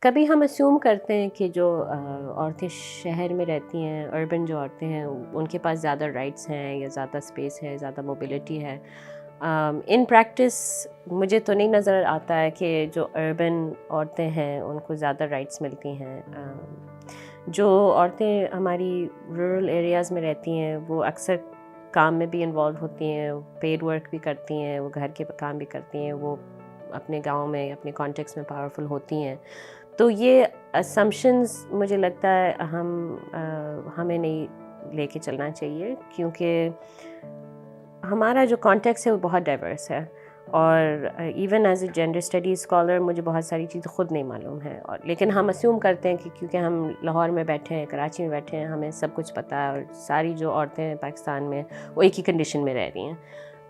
کبھی ہم اسیوم کرتے ہیں کہ جو عورتیں شہر میں رہتی ہیں، اربن جو عورتیں ہیں، ان کے پاس زیادہ رائٹس ہیں یا زیادہ اسپیس ہے، زیادہ موبلٹی ہے. ان پریکٹس مجھے تو نہیں نظر آتا ہے کہ جو اربن عورتیں ہیں ان کو زیادہ رائٹس ملتی ہیں. جو عورتیں ہماری رورل ایریاز میں رہتی ہیں وہ اکثر کام میں بھی انوالو ہوتی ہیں، پیڈ ورک بھی کرتی ہیں، وہ گھر کے کام بھی کرتی ہیں، وہ اپنے گاؤں میں اپنے کانٹیکس میں پاورفل ہوتی ہیں. تو یہ اسمپشنز مجھے لگتا ہے ہمیں نہیں لے کے چلنا چاہیے، کیونکہ ہمارا جو کانٹیکس ہے وہ بہت ڈائیورس ہے. اور even as a gender studies scholar مجھے بہت ساری چیزیں خود نہیں معلوم ہیں، لیکن ہم اسیوم کرتے ہیں کہ کیونکہ ہم لاہور میں بیٹھے ہیں، کراچی میں بیٹھے ہیں، ہمیں سب کچھ پتہ ہے، اور ساری جو عورتیں ہیں پاکستان میں وہ ایک ہی کنڈیشن میں رہ رہی ہیں.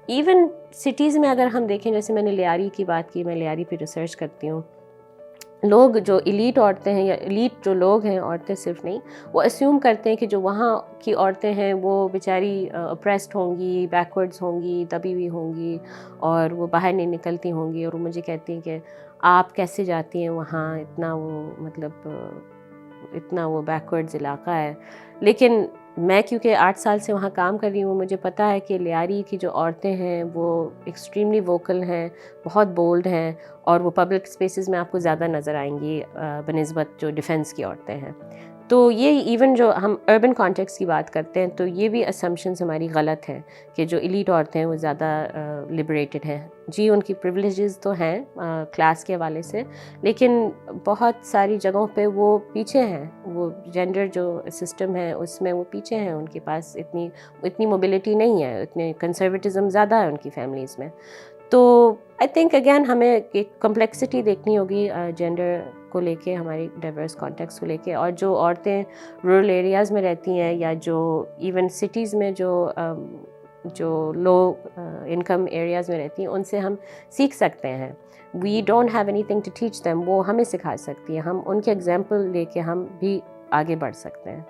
ایون سٹیز میں اگر ہم دیکھیں، جیسے میں نے لیاری کی بات کی، میں لیاری پہ ریسرچ کرتی ہوں. لوگ جو ایلیٹ عورتیں ہیں یا ایلیٹ جو لوگ ہیں، عورتیں صرف نہیں، وہ اسیوم کرتے ہیں کہ جو وہاں کی عورتیں ہیں وہ بیچاری اپریسڈ ہوں گی، بیکورڈز ہوں گی، دبی ہوئی ہوں گی، اور وہ باہر نہیں نکلتی ہوں گی. اور وہ مجھے کہتی ہیں کہ آپ کیسے جاتی ہیں وہاں، اتنا وہ مطلب اتنا وہ بیکورڈز علاقہ ہے. لیکن میں کیونکہ 8 سال سے وہاں کام کر رہی ہوں، مجھے پتہ ہے کہ لیاری کی جو عورتیں ہیں وہ ایکسٹریملی ووکل ہیں، بہت بولڈ ہیں، اور وہ پبلک اسپیسز میں آپ کو زیادہ نظر آئیں گی بنسبت جو ڈیفنس کی عورتیں ہیں. تو یہ ایون جو ہم اربن کانٹیکس کی بات کرتے ہیں تو یہ بھی اسمپشنز ہماری غلط ہیں کہ جو ایلیٹ عورتیں ہیں وہ زیادہ لبریٹڈ ہیں. جی ان کی پریولیجز تو ہیں کلاس کے حوالے سے، لیکن بہت ساری جگہوں پہ وہ پیچھے ہیں. وہ جینڈر جو سسٹم ہے اس میں وہ پیچھے ہیں، ان کے پاس اتنی موبلٹی نہیں ہے، اتنے کنزرویٹزم زیادہ ہے ان کی فیملیز میں. تو آئی تھنک اگین ہمیں ایک کمپلیکسٹی دیکھنی ہوگی جینڈر کو لے کے، ہماری ڈائیورس کانٹیکس کو لے کے. اور جو عورتیں رورل ایریاز میں رہتی ہیں یا جو ایون سٹیز میں جو لو انکم ایریاز میں رہتی ہیں، ان سے ہم سیکھ سکتے ہیں. We don't have anything to teach them, وہ ہمیں سکھا سکتی ہیں. ہم ان کے ایگزامپل لے کے ہم بھی آگے بڑھ سکتے ہیں.